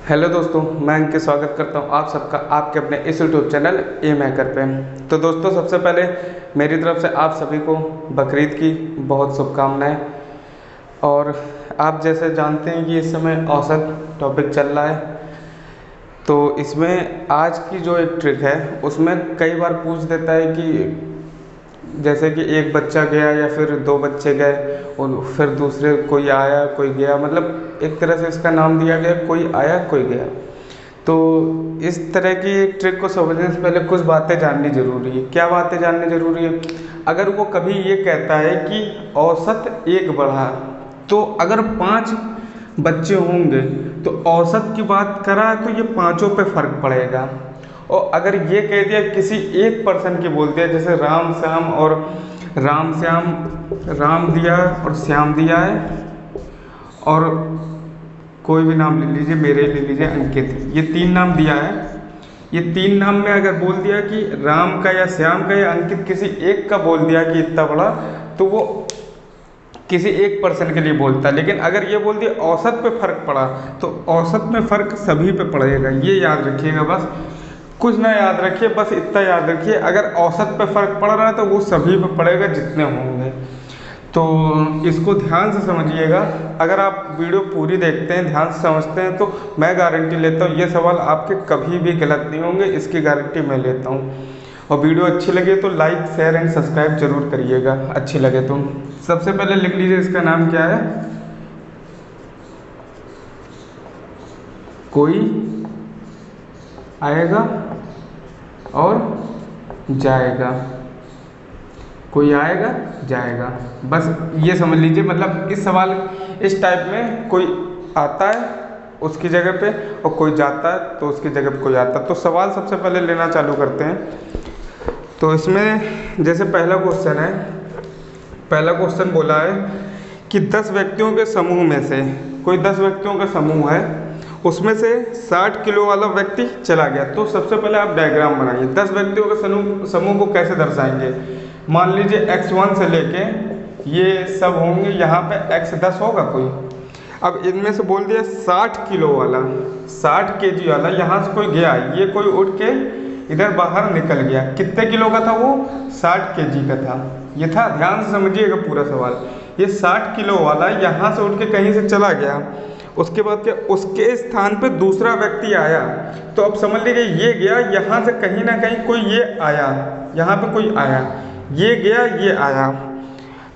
Hello दोस्तों, मैं इनके स्वागत करता हूं आप सबका आपके अपने इस यूट्यूब चैनल ए मैकर पे। तो दोस्तों, सबसे पहले मेरी तरफ से आप सभी को बकरीद की बहुत शुभकामनाएं। और आप जैसे जानते हैं कि इस समय औसत टॉपिक चल रहा है, तो इसमें आज की जो एक ट्रिक है उसमें कई बार पूछ देता है कि जैसे कि एक बच्चा गया या फिर दो बच्चे गए और फिर दूसरे कोई आया कोई गया, मतलब एक तरह से इसका नाम दिया गया कोई आया कोई गया। तो इस तरह की एक ट्रिक को समझने से पहले कुछ बातें जाननी जरूरी है। क्या बातें जाननी जरूरी है? अगर वो कभी ये कहता है कि औसत एक बढ़ा, तो अगर 5 बच्चे होंगे तो औसत की बात करा तो ये पांचों पे फर्क पड़ेगा। और अगर ये कह दिया किसी एक पर्सन की बोल दिया, जैसे राम श्याम और राम श्याम, राम दिया और श्याम दिया है, और कोई भी नाम ले लीजिए, मेरे ले लीजिए अंकित, ये 3 नाम दिया है। ये 3 नाम में अगर बोल दिया कि राम का या श्याम का या अंकित किसी एक का बोल दिया कि इतना बड़ा, तो वो किसी एक पर्सन के लिए बोलता है। लेकिन अगर ये बोल दिया औसत पे फर्क पड़ा, तो औसत में फर्क सभी पे पड़ेगा। ये याद रखिएगा, बस कुछ ना याद रखिए, बस इतना याद रखिए, अगर औसत पे फर्क पड़ रहा है तो वो सभी पे पड़ेगा जितने होंगे। तो इसको ध्यान से समझिएगा। अगर आप वीडियो पूरी देखते हैं, ध्यान से समझते हैं, तो मैं गारंटी लेता हूँ ये सवाल आपके कभी भी गलत नहीं होंगे, इसकी गारंटी मैं लेता हूँ। और वीडियो अच्छी लगे तो लाइक शेयर एंड सब्सक्राइब जरूर करिएगा, अच्छी लगे तो। सबसे पहले लिख लीजिए, इसका नाम क्या है? कोई आएगा और जाएगा, कोई आएगा जाएगा, बस ये समझ लीजिए। मतलब इस सवाल इस टाइप में कोई आता है उसकी जगह पे और कोई जाता है तो उसकी जगह पे कोई आता है। तो सवाल सबसे पहले लेना चालू करते हैं। तो इसमें जैसे पहला क्वेश्चन है, पहला क्वेश्चन बोला है कि 10 व्यक्तियों के समूह में से, कोई 10 व्यक्तियों का समूह है, उसमें से 60 किलो वाला व्यक्ति चला गया। तो सबसे पहले आप डायग्राम बनाइए। 10 व्यक्तियों के समूह को कैसे दर्शाएंगे? मान लीजिए x1 से लेके ये सब होंगे, यहाँ पे x10 होगा कोई। अब इनमें से बोल दिया 60 किलो वाला, 60 केजी वाला, यहाँ से कोई गया, ये कोई उठ के इधर बाहर निकल गया। कितने किलो का था वो? 60 केजी का था। ये था, ध्यान से समझिएगा पूरा सवाल। ये 60 किलो वाला यहाँ से उठ के कहीं से चला गया, उसके बाद क्या, उसके स्थान पे दूसरा व्यक्ति आया। तो अब समझ लीजिए ये गया, यहाँ से कहीं ना कहीं कोई ये आया, यहाँ पे कोई आया, ये गया ये आया,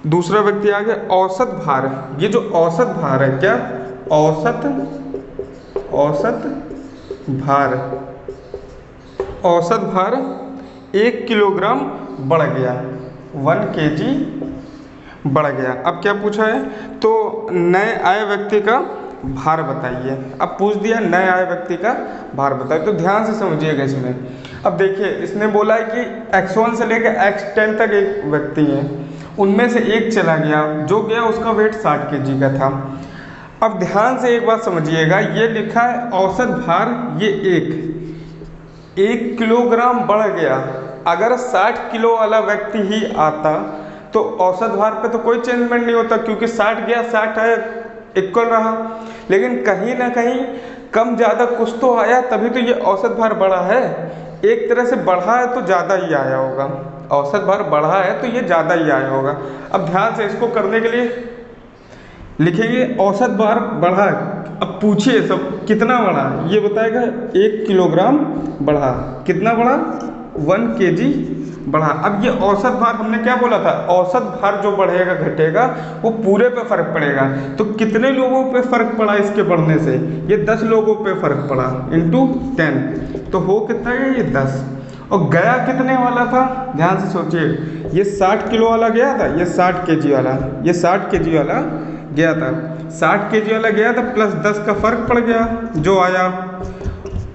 दूसरा व्यक्ति आ गया। औसत भार, ये जो औसत भार है, क्या औसत, औसत भार, औसत भार 1 किलोग्राम बढ़ गया, 1 केजी बढ़ गया। अब क्या पूछा है? तो नए आए व्यक्ति का भार बताइए। अब पूछ दिया नए आए व्यक्ति का भार बताइए, तो ध्यान से समझिएगा इसमें। अब देखिए, इसने बोला है कि x1 से लेकर x10 तक एक व्यक्ति है, उनमें से एक चला गया, जो गया उसका वेट 60 केजी का था। अब ध्यान से एक बात समझिएगा, ये लिखा है औसत भार, ये 1 किलोग्राम बढ़ गया। अगर 60 किलो वाला व्यक्ति ही आता तो औसत भार पे तो कोई चेंजमेंट नहीं होता, क्योंकि 60 गया 60 आया, इक्वल रहा। लेकिन कहीं ना कहीं कम ज़्यादा कुछ तो आया, तभी तो ये औसत भार बढ़ा है। एक तरह से बढ़ा है तो ज़्यादा ही आया होगा, औसत भार बढ़ा है तो ये ज़्यादा ही आया होगा। अब ध्यान से इसको करने के लिए लिखेंगे औसत भार बढ़ा। अब पूछिए सब कितना बढ़ा, ये बताएगा 1 किलोग्राम बढ़ा। कितना बढ़ा? 1 केजी बढ़ा। अब ये औसत भार हमने क्या बोला था? औसत भार जो बढ़ेगा घटेगा वो पूरे पे फर्क पड़ेगा। तो कितने लोगों पे फर्क पड़ा इसके बढ़ने से? ये 10 लोगों पे फर्क पड़ा, इंटू 10, तो हो कितना है ये 10। और गया कितने वाला था? ध्यान से सोचिए, ये 60 किलो वाला गया था, ये 60 केजी वाला, ये 60 केजी वाला गया था, 60 केजी वाला गया था, प्लस 10 का फर्क पड़ गया जो आया,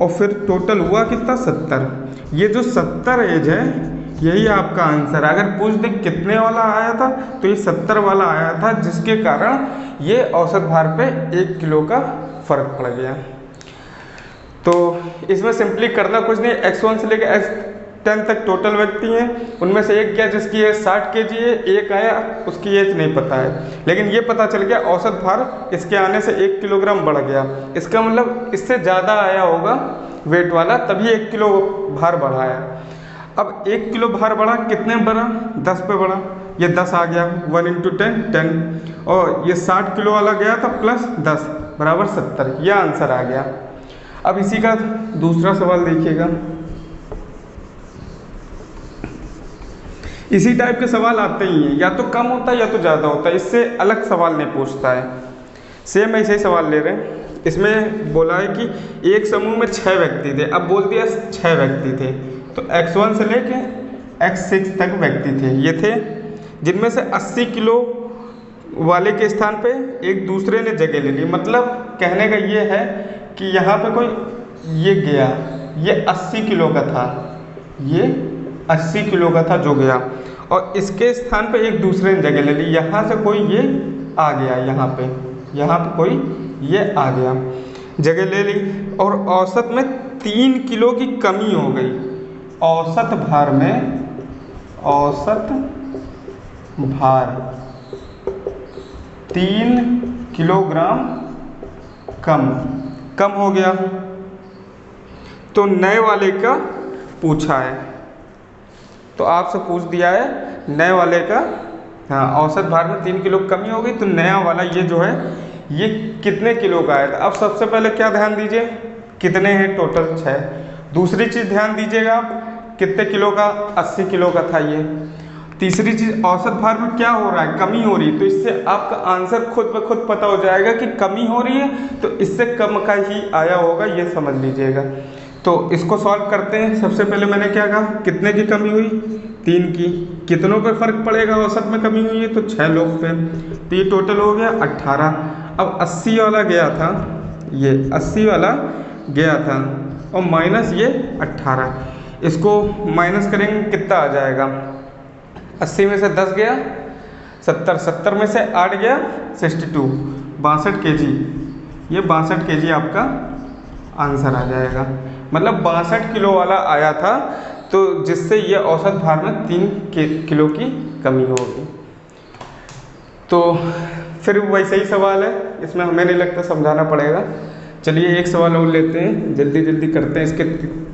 और फिर टोटल हुआ कितना? 70। ये जो 70 एज है, यही आपका आंसर है। अगर पूछ दे कितने वाला आया था, तो ये 70 वाला आया था, जिसके कारण ये औसत भार पे 1 किलो का फर्क पड़ गया। तो इसमें सिंपली करना कुछ नहीं, x1 से लेकर 10 तक टोटल व्यक्ति हैं, उनमें से एक गया जिसकी एज 60 kg है, एक आया उसकी एज नहीं पता है, लेकिन ये पता चल गया औसत भार इसके आने से 1 किलोग्राम बढ़ गया। इसका मतलब इससे ज़्यादा आया होगा वेट वाला, तभी 1 किलो भार बढ़ा है। अब 1 किलो भार बढ़ा, कितने बढ़ा? 10 पे बढ़ा, ये 10 आ गया, 1 × 10 10, और ये 60 किलो वाला गया था प्लस 10 बराबर 70, यह आंसर आ गया। अब इसी का दूसरा सवाल देखिएगा। इसी टाइप के सवाल आते ही हैं, या तो कम होता है या तो ज़्यादा होता है, इससे अलग सवाल नहीं पूछता है। सेम ऐसे ही सवाल ले रहे हैं। इसमें बोला है कि एक समूह में 6 व्यक्ति थे, अब बोल दिया 6 व्यक्ति थे, तो x1 से लेके x6 तक व्यक्ति थे। ये थे जिनमें से 80 किलो वाले के स्थान पे एक दूसरे ने जगह ले ली। मतलब कहने का ये है कि यहाँ पे कोई ये गया, ये 80 किलो का था, ये 80 किलो का था जो गया, और इसके स्थान पे एक दूसरे ने जगह ले ली। यहाँ से कोई ये आ गया, यहाँ पे कोई ये आ गया, जगह ले ली, और औसत में 3 किलो की कमी हो गई। औसत भार में, औसत भार 3 किलोग्राम कम हो गया। तो नए वाले का पूछा है, तो आपसे पूछ दिया है नए वाले का, हाँ, औसत भार में 3 किलो कमी हो गई, तो नया वाला ये जो है ये कितने किलो का आएगा। अब सबसे पहले क्या ध्यान दीजिए, कितने हैं टोटल 6। दूसरी चीज़ ध्यान दीजिएगा आप, कितने किलो का, 80 किलो का था ये। तीसरी चीज़, औसत भार में क्या हो रहा है, कमी हो रही है, तो इससे आपका आंसर खुद ब खुद पता हो जाएगा कि कमी हो रही है, तो इससे कम का ही आया होगा, ये समझ लीजिएगा। तो इसको सॉल्व करते हैं। सबसे पहले मैंने क्या कहा, कितने की कमी हुई, 3 की। कितनों पे फर्क पड़ेगा, औसत में कमी हुई है तो 6 लोग पे, तो ये टोटल हो गया 18। अब 80 वाला गया था, ये 80 वाला गया था, और माइनस ये 18, इसको माइनस करेंगे कितना आ जाएगा, 80 में से 10 गया 70, 70 में से 8 गया 62, 62 kg। ये 62 kg आपका आंसर आ जाएगा। मतलब 62 किलो वाला आया था, तो जिससे ये औसत भार में 3 किलो की कमी होगी। तो फिर वैसे ही सवाल है, इसमें हमें नहीं लगता समझाना पड़ेगा। चलिए एक सवाल और लेते हैं, जल्दी जल्दी करते हैं इसके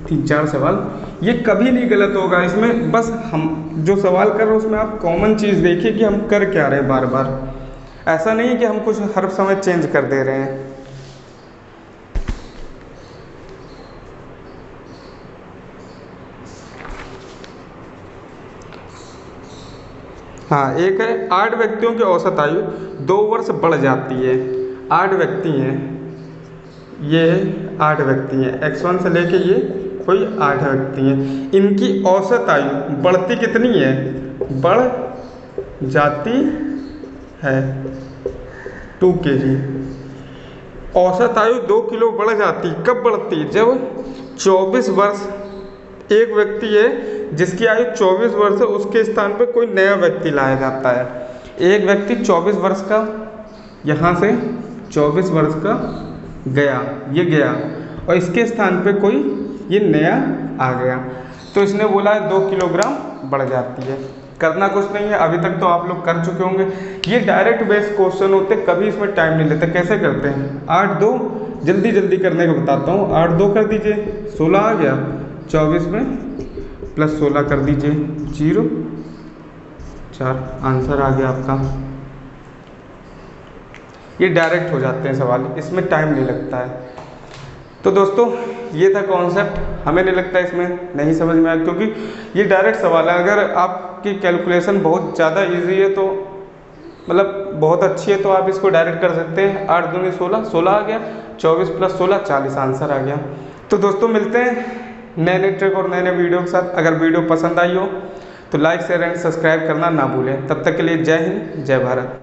3-4 सवाल। ये कभी नहीं गलत होगा, इसमें बस हम जो सवाल कर रहे हैं उसमें आप कॉमन चीज़ देखिए कि हम कर क्या रहे हैं बार बार। ऐसा नहीं है कि हम कुछ हर समय चेंज कर दे रहे हैं। हाँ, एक है 8 व्यक्तियों की औसत आयु 2 वर्ष बढ़ जाती है। 8 व्यक्ति हैं, ये 8 व्यक्ति हैं, x1 से लेके ये कोई 8 व्यक्ति हैं। इनकी औसत आयु बढ़ती कितनी है, बढ़ जाती है 2 kg। औसत आयु 2 किलो बढ़ जाती, कब बढ़ती, जब 24 वर्ष, एक व्यक्ति है जिसकी आयु 24 वर्ष है, उसके स्थान पर कोई नया व्यक्ति लाया जाता है। एक व्यक्ति 24 वर्ष का, यहाँ से 24 वर्ष का गया, ये गया, और इसके स्थान पे कोई ये नया आ गया, तो इसने बोला है 2 किलोग्राम बढ़ जाती है। करना कुछ नहीं है, अभी तक तो आप लोग कर चुके होंगे। ये डायरेक्ट बेस्ड क्वेश्चन होते, कभी इसमें टाइम नहीं लेते। कैसे करते हैं, 8 2, जल्दी जल्दी करने का बताता हूँ। 8 2 कर दीजिए, 16 आ गया, 24 में प्लस 16 कर दीजिए, 0 4, आंसर आ गया आपका। ये डायरेक्ट हो जाते हैं सवाल, इसमें टाइम नहीं लगता है। तो दोस्तों ये था कॉन्सेप्ट, हमें नहीं लगता इसमें नहीं समझ में आया, क्योंकि ये डायरेक्ट सवाल है। अगर आपकी कैलकुलेशन बहुत ज़्यादा इजी है, तो मतलब बहुत अच्छी है, तो आप इसको डायरेक्ट कर सकते हैं। 8 दूनी 16, 16 आ गया, 24 प्लस 16 40, आंसर आ गया। तो दोस्तों मिलते हैं नए नए ट्रिक और नए नए वीडियो के साथ। अगर वीडियो पसंद आई हो तो लाइक शेयर एंड सब्सक्राइब करना ना भूलें। तब तक के लिए जय हिंद, जय भारत।